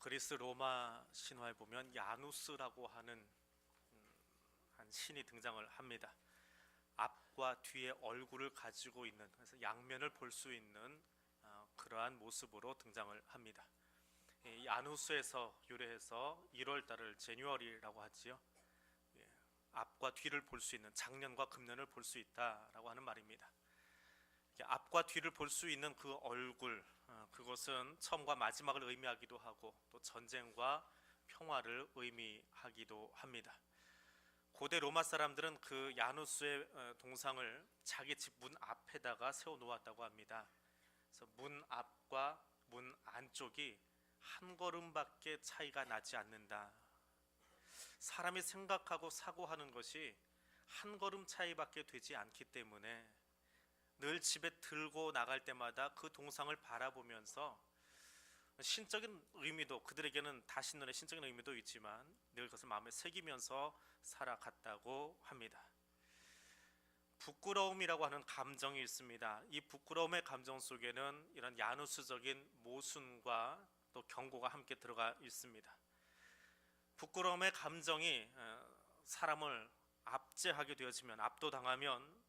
그리스 로마 신화에 보면 야누스라고 하는 한 신이 등장을 합니다. 앞과 뒤에 얼굴을 가지고 있는, 그래서 양면을 볼 수 있는 그러한 모습으로 등장을 합니다. 이 야누스에서 유래해서 1월 달을 제뉴얼이라고 하지요. 예, 앞과 뒤를 볼 수 있는, 작년과 금년을 볼 수 있다라고 하는 말입니다. 앞과 뒤를 볼 수 있는 그 얼굴, 그것은 처음과 마지막을 의미하기도 하고 또 전쟁과 평화를 의미하기도 합니다. 고대 로마 사람들은 그 야누스의 동상을 자기 집 문 앞에다가 세워 놓았다고 합니다. 그래서 문 앞과 문 안쪽이 한 걸음밖에 차이가 나지 않는다. 사람이 생각하고 사고하는 것이 한 걸음 차이밖에 되지 않기 때문에 늘 집에 들고 나갈 때마다 그 동상을 바라보면서 신적인 의미도, 그들에게는 다신론의 신적인 의미도 있지만 늘 그것을 마음에 새기면서 살아갔다고 합니다. 부끄러움이라고 하는 감정이 있습니다. 이 부끄러움의 감정 속에는 이런 야누스적인 모순과 또 경고가 함께 들어가 있습니다. 부끄러움의 감정이 사람을 압제하게 되어지면, 압도당하면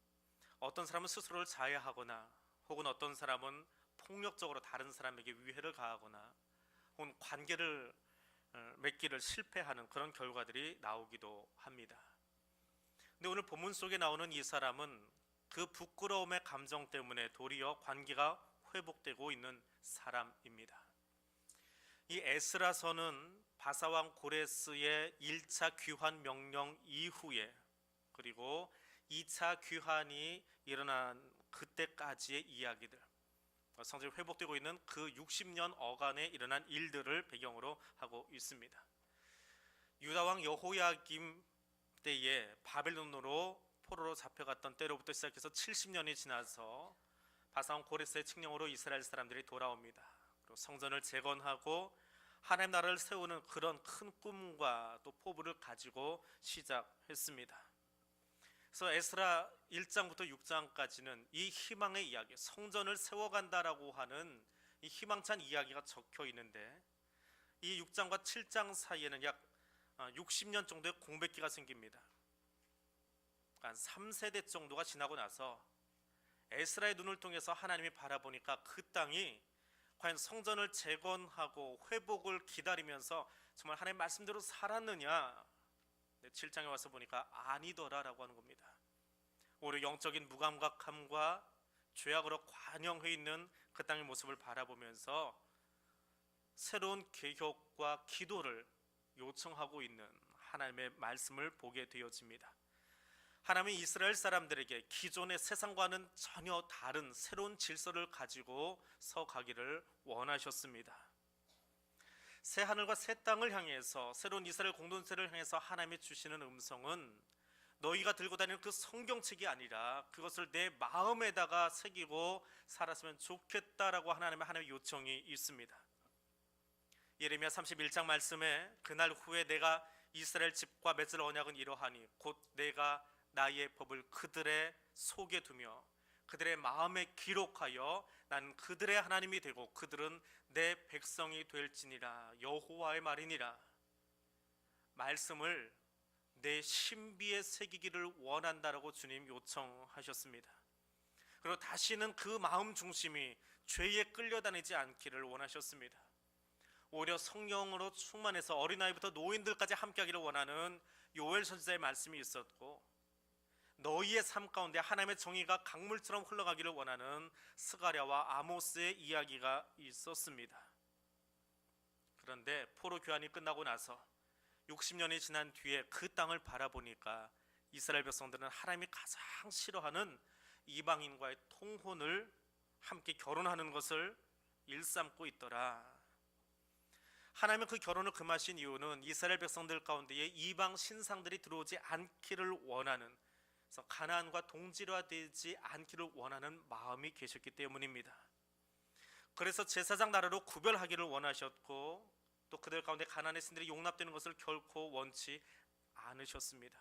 어떤 사람은 스스로를 자해하거나 혹은 어떤 사람은 폭력적으로 다른 사람에게 위해를 가하거나 혹은 관계를 맺기를 실패하는 그런 결과들이 나오기도 합니다. 근데 오늘 본문 속에 나오는 이 사람은 그 부끄러움의 감정 때문에 도리어 관계가 회복되고 있는 사람입니다. 이 에스라서는 바사왕 고레스의 1차 귀환 명령 이후에, 그리고 2차 귀환이 일어난 그때까지의 이야기들, 성전이 회복되고 있는 그 60년 어간에 일어난 일들을 배경으로 하고 있습니다. 유다왕 여호야김 때에 바벨론으로 포로로 잡혀갔던 때로부터 시작해서 70년이 지나서 바사왕 고레스의 칙령으로 이스라엘 사람들이 돌아옵니다. 그리고 성전을 재건하고 하나님 나라를 세우는 그런 큰 꿈과 또 포부를 가지고 시작했습니다. 그래서 에스라 1장부터 6장까지는 이 희망의 이야기, 성전을 세워간다라고 하는 이 희망찬 이야기가 적혀 있는데, 이 6장과 7장 사이에는 약 60년 정도의 공백기가 생깁니다. 한 3세대 정도가 지나고 나서 에스라의 눈을 통해서 하나님이 바라보니까 그 땅이 과연 성전을 재건하고 회복을 기다리면서 정말 하나님의 말씀대로 살았느냐, 7장에 와서 보니까 아니더라라고 하는 겁니다. 오히려 영적인 무감각함과 죄악으로 관영해 있는 그 땅의 모습을 바라보면서 새로운 개혁과 기도를 요청하고 있는 하나님의 말씀을 보게 되어집니다. 하나님은 이스라엘 사람들에게 기존의 세상과는 전혀 다른 새로운 질서를 가지고 서가기를 원하셨습니다. 새 하늘과 새 땅을 향해서, 새로운 이스라엘 공동체를 향해서 하나님이 주시는 음성은 너희가 들고 다니는 그 성경책이 아니라 그것을 내 마음에다가 새기고 살았으면 좋겠다라고 하나님의 요청이 있습니다. 예레미야 31장 말씀에 그날 후에 내가 이스라엘 집과 맺을 언약은 이러하니 곧 내가 나의 법을 그들의 속에 두며 그들의 마음에 기록하여 난 그들의 하나님이 되고 그들은 내 백성이 될지니라. 여호와의 말이니라. 말씀을 내 신비에 새기기를 원한다라고 주님 요청하셨습니다. 그리고 다시는 그 마음 중심이 죄에 끌려다니지 않기를 원하셨습니다. 오히려 성령으로 충만해서 어린아이부터 노인들까지 함께하기를 원하는 요엘 선지자의 말씀이 있었고, 너희의 삶 가운데 하나님의 정의가 강물처럼 흘러가기를 원하는 스가랴와 아모스의 이야기가 있었습니다. 그런데 포로 교환이 끝나고 나서 60년이 지난 뒤에 그 땅을 바라보니까 이스라엘 백성들은 하나님이 가장 싫어하는 이방인과의 통혼을, 함께 결혼하는 것을 일삼고 있더라. 하나님은 그 결혼을 금하신 이유는 이스라엘 백성들 가운데에 이방 신상들이 들어오지 않기를 원하는, 그래서 가나안과 동질화되지 않기를 원하는 마음이 계셨기 때문입니다. 그래서 제사장 나라로 구별하기를 원하셨고, 또 그들 가운데 가나안의 신들이 용납되는 것을 결코 원치 않으셨습니다.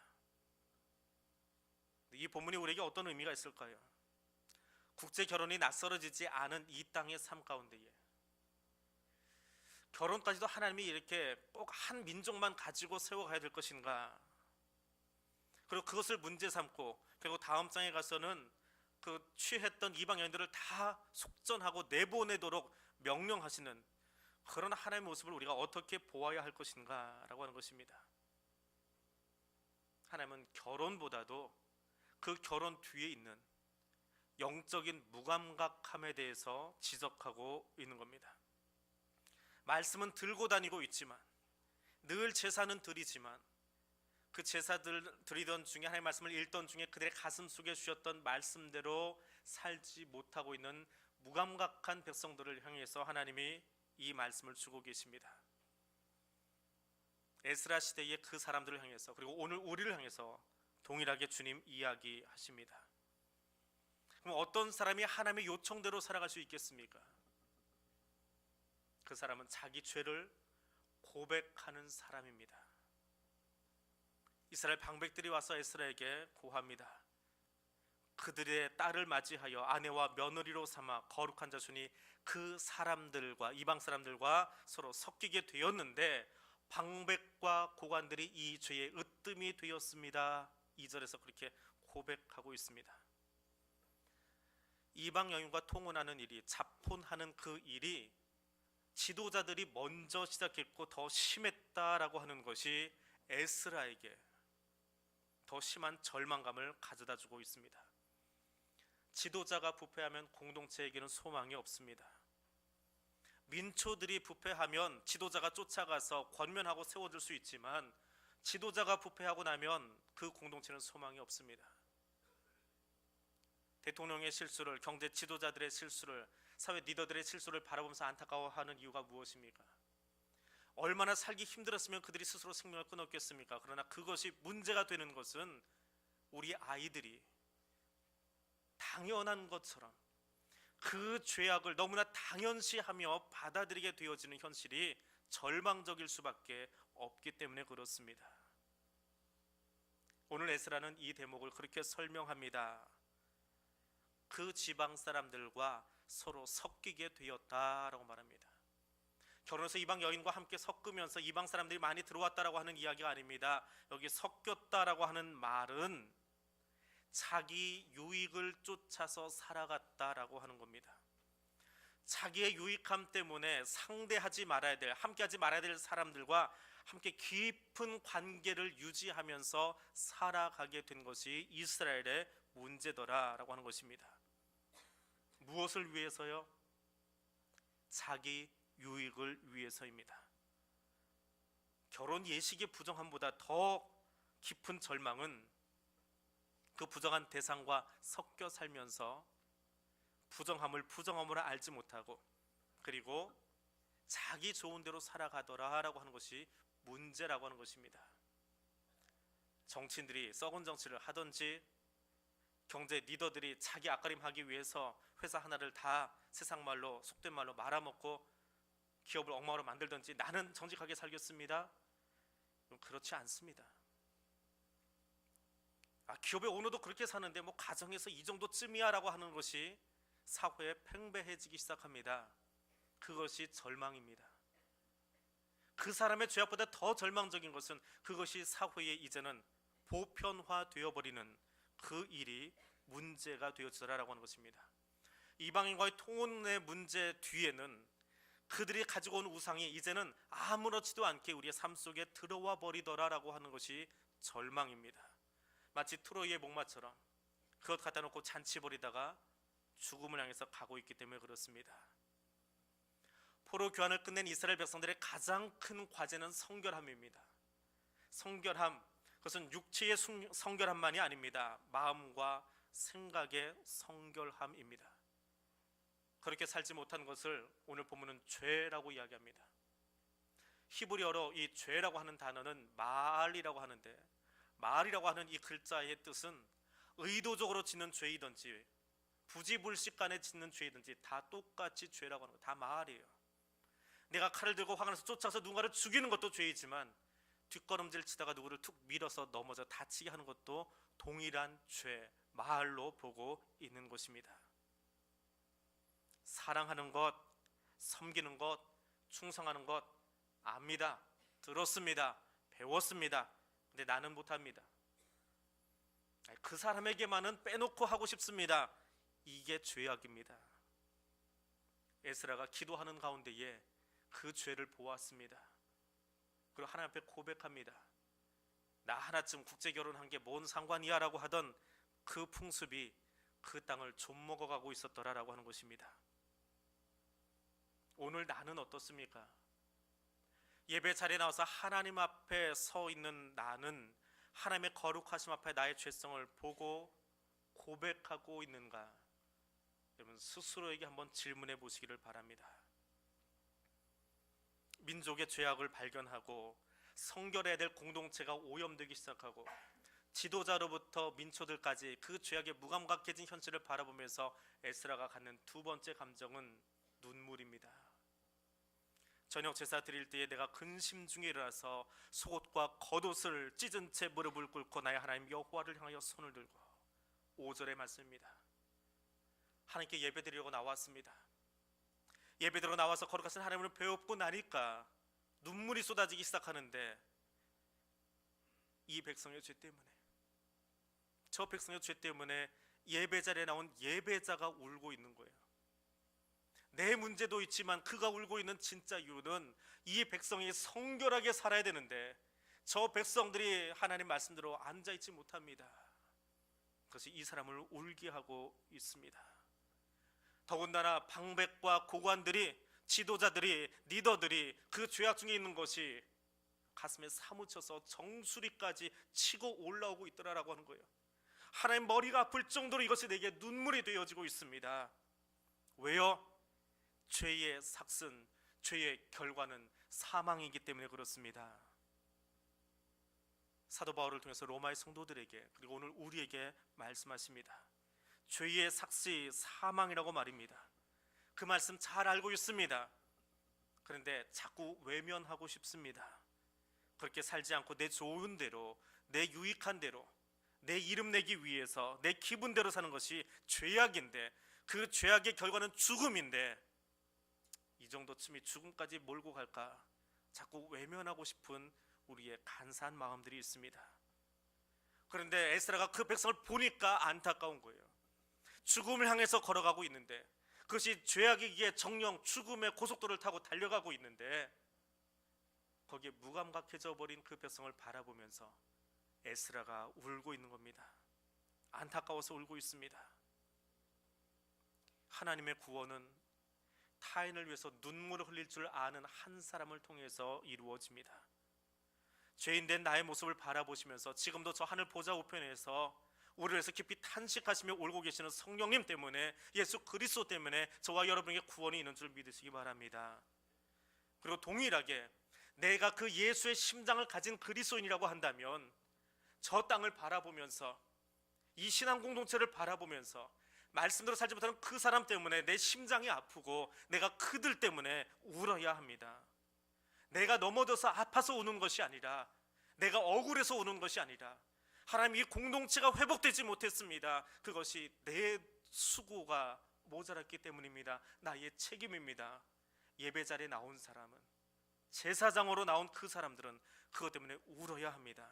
이 본문이 우리에게 어떤 의미가 있을까요? 국제 결혼이 낯설어지지 않은 이 땅의 삶 가운데에 결혼까지도 하나님이 이렇게 꼭 한 민족만 가지고 세워가야 될 것인가? 그리고 그것을 문제 삼고 그리고 다음 장에 가서는 그 취했던 이방 여인들을 다 속전하고 내보내도록 명령하시는 그런 하나님의 모습을 우리가 어떻게 보아야 할 것인가라고 하는 것입니다. 하나님은 결혼보다도 그 결혼 뒤에 있는 영적인 무감각함에 대해서 지적하고 있는 겁니다. 말씀은 들고 다니고 있지만, 늘 제사는 드리지만, 그 제사들 드리던 중에 하나님의 말씀을 읽던 중에 그들의 가슴 속에 주셨던 말씀대로 살지 못하고 있는 무감각한 백성들을 향해서 하나님이 이 말씀을 주고 계십니다. 에스라 시대의 그 사람들을 향해서, 그리고 오늘 우리를 향해서 동일하게 주님 이야기하십니다. 그럼 어떤 사람이 하나님의 요청대로 살아갈 수 있겠습니까? 그 사람은 자기 죄를 고백하는 사람입니다. 이스라엘 방백들이 와서 에스라에게 고합니다. 그들의 딸을 맞이하여 아내와 며느리로 삼아 거룩한 자손이 그 사람들과, 이방 사람들과 서로 섞이게 되었는데 방백과 고관들이 이 죄의 으뜸이 되었습니다. 2절에서 그렇게 고백하고 있습니다. 이방 여인과 통혼하는 일이, 자폰하는 그 일이 지도자들이 먼저 시작했고 더 심했다라고 하는 것이 에스라에게 더 심한 절망감을 가져다 주고 있습니다. 지도자가 부패하면 공동체에게는 소망이 없습니다. 민초들이 부패하면 지도자가 쫓아가서 권면하고 세워줄 수 있지만 지도자가 부패하고 나면 그 공동체는 소망이 없습니다. 대통령의 실수를, 경제 지도자들의 실수를, 사회 리더들의 실수를 바라보면서 안타까워하는 이유가 무엇입니까? 얼마나 살기 힘들었으면 그들이 스스로 생명을 끊었겠습니까? 그러나 그것이 문제가 되는 것은 우리 아이들이 당연한 것처럼 그 죄악을 너무나 당연시하며 받아들이게 되어지는 현실이 절망적일 수밖에 없기 때문에 그렇습니다. 오늘 에스라는 이 대목을 그렇게 설명합니다. 그 지방 사람들과 서로 섞이게 되었다라고 말합니다. 결혼해서 이방 여인과 함께 섞으면서 이방 사람들이 많이 들어왔다라고 하는 이야기가 아닙니다. 여기 섞였다라고 하는 말은 자기 유익을 쫓아서 살아갔다라고 하는 겁니다. 자기의 유익함 때문에 상대하지 말아야 될, 함께하지 말아야 될 사람들과 함께 깊은 관계를 유지하면서 살아가게 된 것이 이스라엘의 문제더라라고 하는 것입니다. 무엇을 위해서요? 자기 유익을 위해서입니다. 결혼 예식의 부정함보다 더 깊은 절망은 그 부정한 대상과 섞여 살면서 부정함을 부정함으로 알지 못하고 그리고 자기 좋은 대로 살아가더라라고 하는 것이 문제라고 하는 것입니다. 정치인들이 썩은 정치를 하든지 경제 리더들이 자기 앞가림하기 위해서 회사 하나를 다 세상 말로, 속된 말로 말아먹고 기업을 엉망으로 만들든지 나는 정직하게 살겠습니다. 그렇지 않습니다. 기업의 오너도 그렇게 사는데 뭐 가정에서 이 정도쯤이야 라고 하는 것이 사회에 팽배해지기 시작합니다. 그것이 절망입니다. 그 사람의 죄악보다 더 절망적인 것은 그것이 사회에 이제는 보편화되어버리는 그 일이 문제가 되어지더라라고 하는 것입니다. 이방인과의 통혼의 문제 뒤에는 그들이 가지고 온 우상이 이제는 아무렇지도 않게 우리의 삶 속에 들어와 버리더라라고 하는 것이 절망입니다. 마치 트로이의 목마처럼 그것 갖다 놓고 잔치 벌이다가 죽음을 향해서 가고 있기 때문에 그렇습니다. 포로 교환을 끝낸 이스라엘 백성들의 가장 큰 과제는 성결함입니다. 성결함, 그것은 육체의 성결함만이 아닙니다. 마음과 생각의 성결함입니다. 그렇게 살지 못한 것을 오늘 본문은 죄라고 이야기합니다. 히브리어로 이 죄라고 하는 단어는 마알이라고 하는데, 마알이라고 하는 이 글자의 뜻은 의도적으로 짓는 죄이든지 부지불식간에 짓는 죄이든지 다 똑같이 죄라고 하는 거, 다 마알이에요. 내가 칼을 들고 화가 나서 쫓아서 누군가를 죽이는 것도 죄이지만 뒷걸음질 치다가 누구를 툭 밀어서 넘어져 다치게 하는 것도 동일한 죄, 마알로 보고 있는 것입니다. 사랑하는 것, 섬기는 것, 충성하는 것, 압니다. 들었습니다. 배웠습니다. 근데 나는 못합니다. 그 사람에게만은 빼놓고 하고 싶습니다. 이게 죄악입니다. 에스라가 기도하는 가운데에 그 죄를 보았습니다. 그리고 하나님 앞에 고백합니다. 나 하나쯤 국제결혼한 게 뭔 상관이야 라고 하던 그 풍습이 그 땅을 좀먹어가고 있었더라라고 하는 것입니다. 오늘 나는 어떻습니까? 예배 자리에 나와서 하나님 앞에 서 있는 나는 하나님의 거룩하심 앞에 나의 죄성을 보고 고백하고 있는가? 여러분 스스로에게 한번 질문해 보시기를 바랍니다. 민족의 죄악을 발견하고 성결해야 될 공동체가 오염되기 시작하고 지도자로부터 민초들까지 그 죄악에 무감각해진 현실을 바라보면서 에스라가 갖는 두 번째 감정은 눈물입니다. 저녁 제사 드릴 때에 내가 근심 중에 일어나서 속옷과 겉옷을 찢은 채 무릎을 꿇고 나의 하나님 여호와를 향하여 손을 들고 5절의 말씀입니다. 하나님께 예배드리려고 나왔습니다. 예배드리러 나와서 거룩하신 하나님을 배웠고 나니까 눈물이 쏟아지기 시작하는데 이 백성의 죄 때문에, 저 백성의 죄 때문에 예배 자리에 나온 예배자가 울고 있는 거예요. 내 문제도 있지만 그가 울고 있는 진짜 이유는 이 백성이 성결하게 살아야 되는데 저 백성들이 하나님 말씀대로 앉아있지 못합니다. 그것이 이 사람을 울게 하고 있습니다. 더군다나 방백과 고관들이, 지도자들이, 리더들이 그 죄악 중에 있는 것이 가슴에 사무쳐서 정수리까지 치고 올라오고 있더라라고 하는 거예요. 하나님 머리가 아플 정도로 이것이 내게 눈물이 되어지고 있습니다. 왜요? 죄의 삭슨, 죄의 결과는 사망이기 때문에 그렇습니다. 사도 바울을 통해서 로마의 성도들에게 그리고 오늘 우리에게 말씀하십니다. 죄의 삭시 사망이라고 말입니다. 그 말씀 잘 알고 있습니다. 그런데 자꾸 외면하고 싶습니다. 그렇게 살지 않고 내 좋은 대로, 내 유익한 대로, 내 이름 내기 위해서 내 기분대로 사는 것이 죄악인데 그 죄악의 결과는 죽음인데 이 정도쯤이 죽음까지 몰고 갈까 자꾸 외면하고 싶은 우리의 간사한 마음들이 있습니다. 그런데 에스라가 그 백성을 보니까 안타까운 거예요. 죽음을 향해서 걸어가고 있는데 그것이 죄악이기에 정령 죽음의 고속도로를 타고 달려가고 있는데 거기에 무감각해져 버린 그 백성을 바라보면서 에스라가 울고 있는 겁니다. 안타까워서 울고 있습니다. 하나님의 구원은 타인을 위해서 눈물을 흘릴 줄 아는 한 사람을 통해서 이루어집니다. 죄인된 나의 모습을 바라보시면서 지금도 저 하늘 보좌 우편에서 우리를 위해서 깊이 탄식하시며 울고 계시는 성령님 때문에, 예수 그리스도 때문에 저와 여러분에게 구원이 있는 줄 믿으시기 바랍니다. 그리고 동일하게 내가 그 예수의 심장을 가진 그리스도인이라고 한다면 저 땅을 바라보면서, 이 신앙 공동체를 바라보면서 말씀대로 살지 못하는 그 사람 때문에 내 심장이 아프고 내가 그들 때문에 울어야 합니다. 내가 넘어져서 아파서 우는 것이 아니라, 내가 억울해서 우는 것이 아니라, 하나님 이 공동체가 회복되지 못했습니다. 그것이 내 수고가 모자랐기 때문입니다. 나의 책임입니다. 예배 자리에 나온 사람은, 제사장으로 나온 그 사람들은 그것 때문에 울어야 합니다.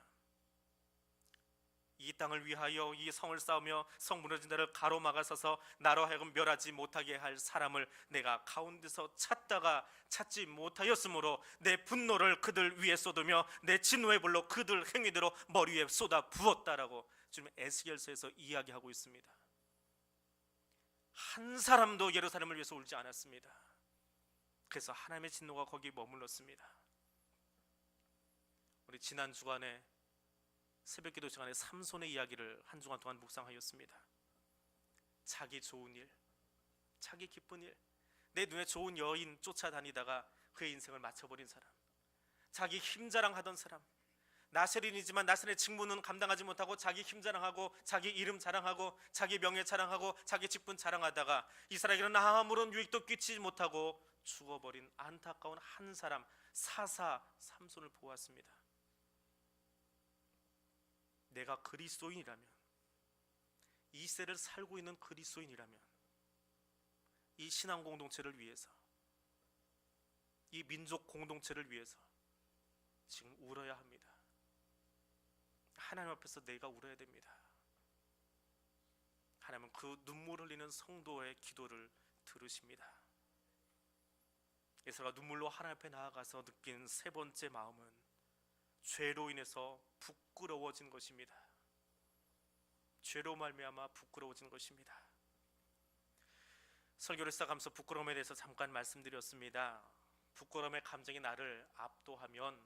이 땅을 위하여 이 성을 쌓으며 성 무너진 데를 가로막아서서 나로 하여금 멸하지 못하게 할 사람을 내가 가운데서 찾다가 찾지 못하였으므로 내 분노를 그들 위에 쏟으며 내 진노의 불로 그들 행위대로 머리 위에 쏟아 부었다라고 지금 에스겔서에서 이야기하고 있습니다. 한 사람도 예루살렘을 위해서 울지 않았습니다. 그래서 하나님의 진노가 거기 머물렀습니다. 우리 지난 주간에 새벽기도 시간에 삼손의 이야기를 한 주간 동안 묵상하였습니다. 자기 좋은 일, 자기 기쁜 일, 내 눈에 좋은 여인 쫓아다니다가 그의 인생을 마쳐버린 사람, 자기 힘자랑하던 사람, 나세린이지만 나세린의 직무는 감당하지 못하고 자기 힘자랑하고 자기 이름 자랑하고 자기 명예 자랑하고 자기 직분 자랑하다가 이스라엘에게는 아무런 유익도 끼치지 못하고 죽어버린 안타까운 한 사람, 사사 삼손을 보았습니다. 내가 그리스도인이라면, 이 세를 살고 있는 그리스도인이라면 이 신앙 공동체를 위해서, 이 민족 공동체를 위해서 지금 울어야 합니다. 하나님 앞에서 내가 울어야 됩니다. 하나님은 그 눈물 흘리는 성도의 기도를 들으십니다. 에스라가 눈물로 하나님 앞에 나아가서 느낀 세 번째 마음은 죄로 인해서 부끄러워진 것입니다. 죄로 말미암아 부끄러워진 것입니다. 설교를 시작하면서 부끄러움에 대해서 잠깐 말씀드렸습니다. 부끄러움의 감정이 나를 압도하면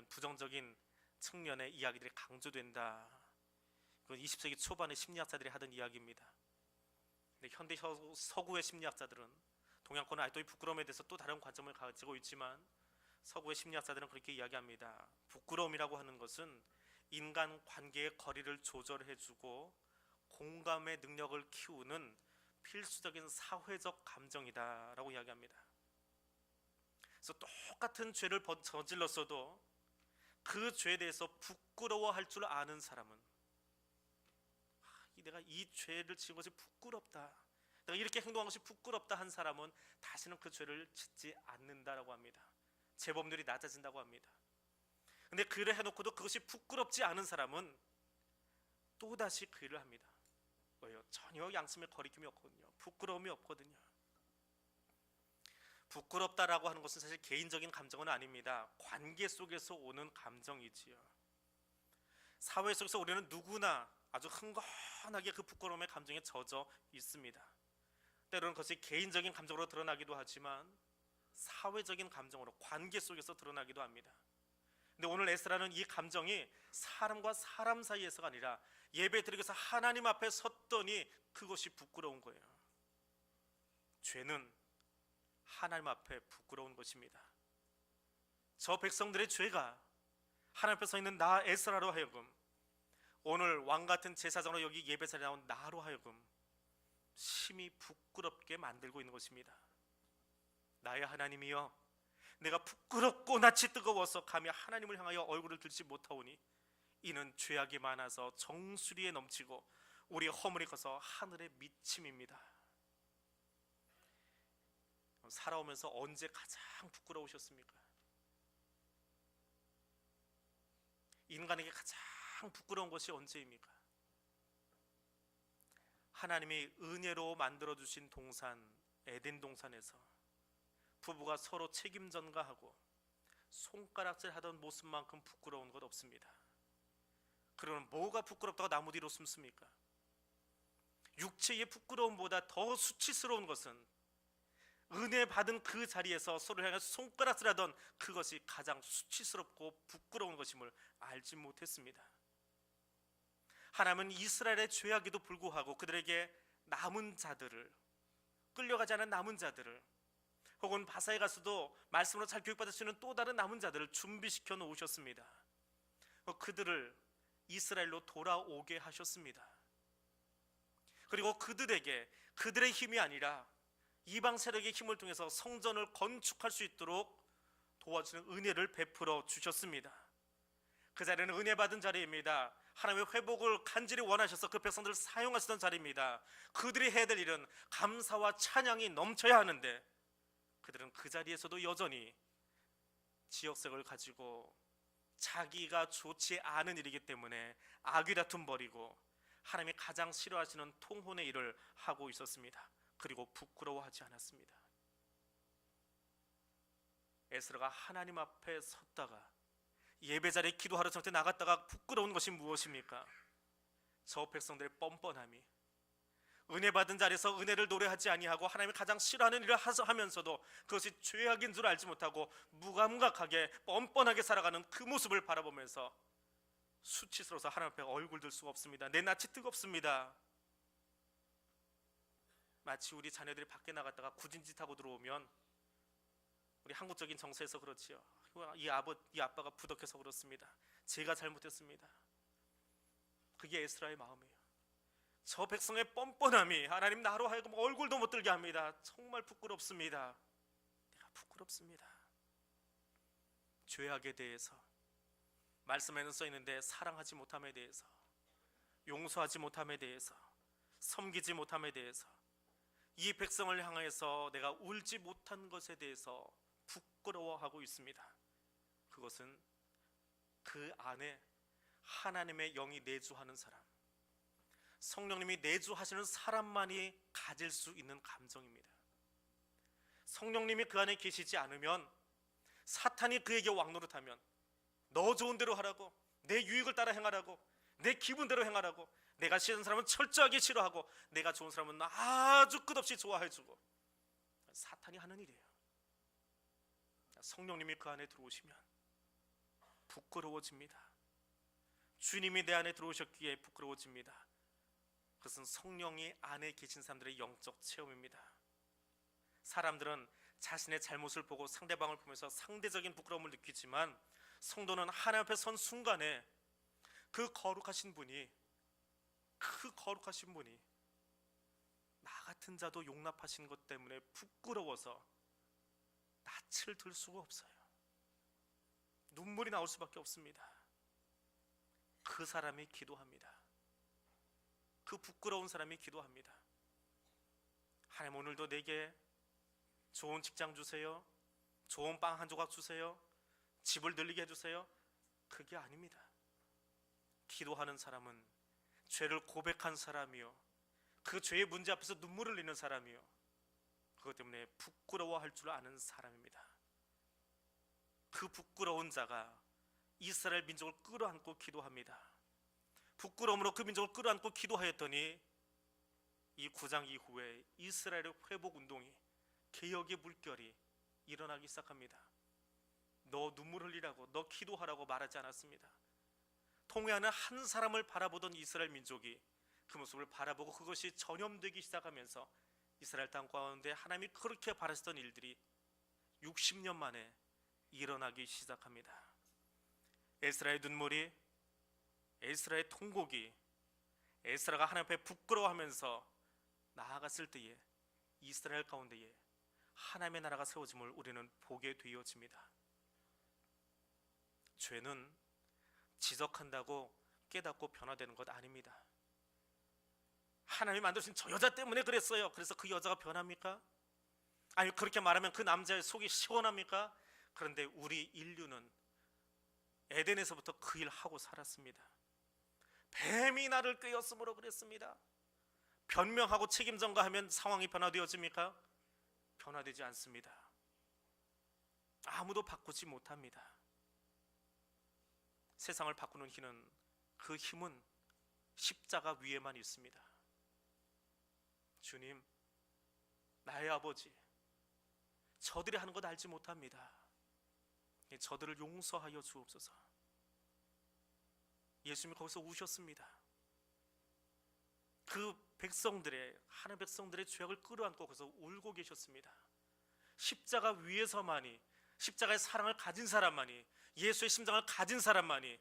부정적인 측면의 이야기들이 강조된다. 이건 20세기 초반의 심리학자들이 하던 이야기입니다. 근데 현대 서구의 심리학자들은 동양권은 아직도 이 부끄러움에 대해서 또 다른 관점을 가지고 있지만 서구의 심리학자들은 그렇게 이야기합니다. 부끄러움이라고 하는 것은 인간 관계의 거리를 조절해주고 공감의 능력을 키우는 필수적인 사회적 감정이다라고 이야기합니다. 그래서 똑같은 죄를 저질렀어도 그 죄에 대해서 부끄러워할 줄 아는 사람은 내가 이 죄를 지은 것이 부끄럽다, 내가 이렇게 행동한 것이 부끄럽다 한 사람은 다시는 그 죄를 짓지 않는다라고 합니다. 죄범률이 낮아진다고 합니다. 근데 그 일을 해놓고도 그것이 부끄럽지 않은 사람은 또다시 그 일을 합니다. 왜요? 전혀 양심의 거리낌이 없거든요. 부끄러움이 없거든요. 부끄럽다라고 하는 것은 사실 개인적인 감정은 아닙니다. 관계 속에서 오는 감정이지요. 사회 속에서 우리는 누구나 아주 흥건하게 그 부끄러움의 감정에 젖어 있습니다. 때로는 그것이 개인적인 감정으로 드러나기도 하지만 사회적인 감정으로 관계 속에서 드러나기도 합니다. 근데 오늘 에스라는 이 감정이 사람과 사람 사이에서가 아니라 예배드리기 위해서 하나님 앞에 섰더니 그것이 부끄러운 거예요. 죄는 하나님 앞에 부끄러운 것입니다. 저 백성들의 죄가 하나님 앞에 서 있는 나 에스라로 하여금, 오늘 왕같은 제사장으로 여기 예배자리에 나온 나로 하여금 심히 부끄럽게 만들고 있는 것입니다. 나의 하나님이여, 내가 부끄럽고 낯이 뜨거워서 감히 하나님을 향하여 얼굴을 들지 못하오니 이는 죄악이 많아서 정수리에 넘치고 우리의 허물이 커서 하늘에 미침입니다. 살아오면서 언제 가장 부끄러우셨습니까? 인간에게 가장 부끄러운 것이 언제입니까? 하나님이 은혜로 만들어주신 동산, 에덴 동산에서 부부가 서로 책임 전가하고 손가락질 하던 모습만큼 부끄러운 것 없습니다. 그러면 뭐가 부끄럽다고 나무 뒤로 숨습니까? 육체의 부끄러움보다 더 수치스러운 것은 은혜 받은 그 자리에서 서로 향해 손가락질하던 그것이 가장 수치스럽고 부끄러운 것임을 알지 못했습니다. 하나님은 이스라엘의 죄악에도 불구하고 그들에게 남은 자들을, 끌려가지 않은 남은 자들을, 혹은 바사에 가서도 말씀으로 잘 교육받을 수 있는 또 다른 남은 자들을 준비시켜 놓으셨습니다. 그들을 이스라엘로 돌아오게 하셨습니다. 그리고 그들에게 그들의 힘이 아니라 이방 세력의 힘을 통해서 성전을 건축할 수 있도록 도와주는 은혜를 베풀어 주셨습니다. 그 자리는 은혜 받은 자리입니다. 하나님의 회복을 간절히 원하셔서 그 백성들을 사용하시던 자리입니다. 그들이 해야 될 일은 감사와 찬양이 넘쳐야 하는데 그들은 그 자리에서도 여전히 지역색을 가지고 자기가 좋지 않은 일이기 때문에 아귀다툼 벌이고 하나님이 가장 싫어하시는 통혼의 일을 하고 있었습니다. 그리고 부끄러워하지 않았습니다. 에스라가 하나님 앞에 섰다가 예배자리에 기도하러 저한테 나갔다가 부끄러운 것이 무엇입니까? 저 백성들의 뻔뻔함이, 은혜 받은 자리에서 은혜를 노래하지 아니하고 하나님이 가장 싫어하는 일을 하면서도 그것이 죄악인 줄 알지 못하고 무감각하게 뻔뻔하게 살아가는 그 모습을 바라보면서 수치스러워서 하나님 앞에 얼굴 들 수가 없습니다. 내 낯이 뜨겁습니다. 마치 우리 자녀들이 밖에 나갔다가 굳은 짓 하고 들어오면 우리 한국적인 정서에서 그렇지요. 이 아빠가 부덕해서 그렇습니다. 제가 잘못했습니다. 그게 에스라의 마음이에요. 저 백성의 뻔뻔함이 하나님 나로 하여금 얼굴도 못 들게 합니다. 정말 부끄럽습니다. 내가 부끄럽습니다. 죄악에 대해서, 말씀에는 써 있는데 사랑하지 못함에 대해서, 용서하지 못함에 대해서, 섬기지 못함에 대해서, 이 백성을 향해서 내가 울지 못한 것에 대해서 부끄러워하고 있습니다. 그것은 그 안에 하나님의 영이 내주하는 사람, 성령님이 내주하시는 사람만이 가질 수 있는 감정입니다. 성령님이 그 안에 계시지 않으면, 사탄이 그에게 왕노릇하면 너 좋은 대로 하라고, 내 유익을 따라 행하라고, 내 기분대로 행하라고, 내가 싫은 사람은 철저하게 싫어하고 내가 좋은 사람은 아주 끝없이 좋아해주고, 사탄이 하는 일이에요. 성령님이 그 안에 들어오시면 부끄러워집니다. 주님이 내 안에 들어오셨기에 부끄러워집니다. 그것은 성령이 안에 계신 사람들의 영적 체험입니다. 사람들은 자신의 잘못을 보고 상대방을 보면서 상대적인 부끄러움을 느끼지만, 성도는 하나님 앞에 선 순간에 그 거룩하신 분이 나 같은 자도 용납하신 것 때문에 부끄러워서 낯을 들 수가 없어요. 눈물이 나올 수밖에 없습니다. 그 사람이 기도합니다. 그 부끄러운 사람이 기도합니다. 하나님, 오늘도 내게 좋은 직장 주세요, 좋은 빵 한 조각 주세요, 집을 늘리게 해주세요. 그게 아닙니다. 기도하는 사람은 죄를 고백한 사람이요, 그 죄의 문제 앞에서 눈물을 흘리는 사람이요, 그것 때문에 부끄러워할 줄 아는 사람입니다. 그 부끄러운 자가 이스라엘 민족을 끌어안고 기도합니다. 부끄러움으로 그 민족을 끌어안고 기도하였더니 이 9장 이후에 이스라엘의 회복 운동이, 개혁의 물결이 일어나기 시작합니다. 너 눈물 흘리라고, 너 기도하라고 말하지 않았습니다. 통회하는 한 사람을 바라보던 이스라엘 민족이 그 모습을 바라보고 그것이 전염되기 시작하면서 이스라엘 땅 가운데 하나님이 그렇게 바라시던 일들이 60년 만에 일어나기 시작합니다. 에스라의 눈물이, 에스라의 통곡이, 에스라가 하나님 앞에 부끄러워하면서 나아갔을 때에 이스라엘 가운데에 하나님의 나라가 세워짐을 우리는 보게 되어집니다. 죄는 지적한다고 깨닫고 변화되는 것 아닙니다. 하나님이 만드신 저 여자 때문에 그랬어요, 그래서 그 여자가 변합니까? 아니, 그렇게 말하면 그 남자의 속이 시원합니까? 그런데 우리 인류는 에덴에서부터 그 일 하고 살았습니다. 뱀이 나를 꿰었으므로 그랬습니다. 변명하고 책임 전가하면 상황이 변화되어집니까? 변화되지 않습니다. 아무도 바꾸지 못합니다. 세상을 바꾸는 힘은, 그 힘은 십자가 위에만 있습니다. 주님, 나의 아버지, 저들이 하는 것 알지 못합니다. 저들을 용서하여 주옵소서. 예수님이 거기서 우셨습니다. 그 백성들의, 하나님의 백성들의 죄악을 끌어안고 거기서 울고 계셨습니다. 십자가 위에서만이, 십자가의 사랑을 가진 사람만이, 예수의 심장을 가진 사람만이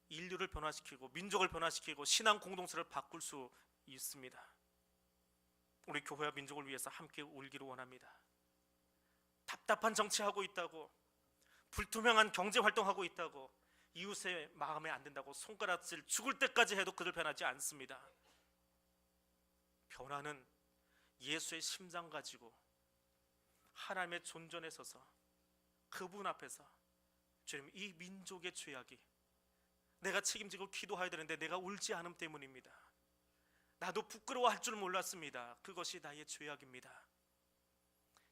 인류를 변화시키고 민족을 변화시키고 신앙 공동체를 바꿀 수 있습니다. 우리 교회와 민족을 위해서 함께 울기를 원합니다. 답답한 정치하고 있다고, 불투명한 경제활동하고 있다고, 이웃의 마음에 안 든다고 손가락질 죽을 때까지 해도 그들 변하지 않습니다. 변화는 예수의 심장 가지고 하나님의 존전에 서서 그분 앞에서, 주님, 이 민족의 죄악이 내가 책임지고 기도해야 되는데 내가 울지 않음 때문입니다. 나도 부끄러워할 줄 몰랐습니다. 그것이 나의 죄악입니다.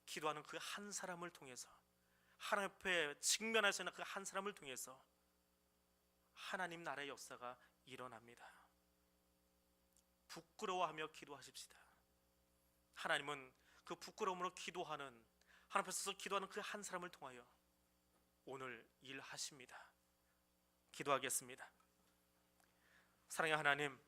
기도하는 그 한 사람을 통해서, 하나님 앞에 직면할 수 있는 그 한 사람을 통해서 하나님 나라의 역사가 일어납니다. 부끄러워하며 기도하십시다. 하나님은 그 부끄러움으로 기도하는, 하나님 앞에 서서 기도하는 그 한 사람을 통하여 오늘 일하십니다. 기도하겠습니다. 사랑의 하나님,